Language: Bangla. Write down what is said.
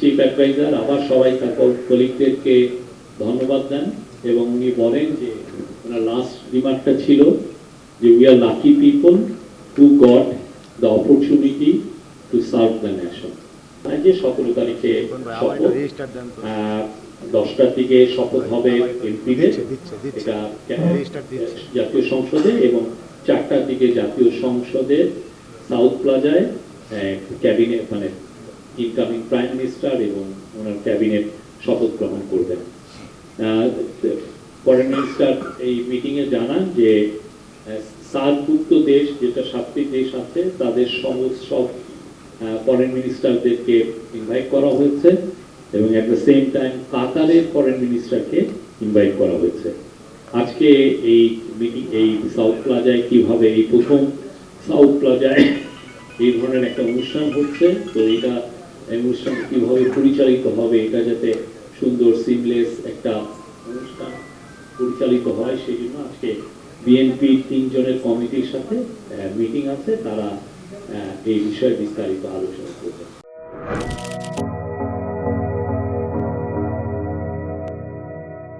চিফ অ্যাডভাইজার আবার সবাই তার কলিগদেরকে ধন্যবাদ দেন এবং উনি বলেন যে ওনার লাস্ট রিমার্কটা ছিল যে we are lucky people who got the opportunity to serve the nation. যে 17 তারিখে শপথ, 10টার দিকে শপথ হবে এমপিদের, এটা জাতীয় সংসদে, এবং 4টার দিকে জাতীয় সংসদের সাউথ প্লাজায় ক্যাবিনেট মানে ইনকামিং প্রাইম মিনিস্টার এবং ওনার ক্যাবিনেট শপথ গ্রহণ করবেন। ফরেন মিনিস্টার এই মিটিংয়ে জানান যে সার্কভুক্ত দেশ যেটা 7টি দেশ আছে তাদের সব ফরেন মিনিস্টারদেরকে ইনভাইট করা হয়েছে এবং এট দ্য সেম টাইম কাতারের ফরেন মিনিস্টারকে ইনভাইট করা হয়েছে। আজকে এই মিটিং এই সাউথ প্লাজায় কিভাবে এই প্রথম সাউথ প্লাজায় এই ধরনের একটা অনুষ্ঠান হচ্ছে, তো এটা অনুষ্ঠান কিভাবে পরিচালিত হবে, এটা যাতে সুন্দর সিমলেস একটা অনুষ্ঠান পরিচালিত হয় সেই জন্য আজকে বিএনপির 3 জনের কমিটির সাথে মিটিং আছে, তারা এই বিষয়ে বিস্তারিত আলোচনা করবে।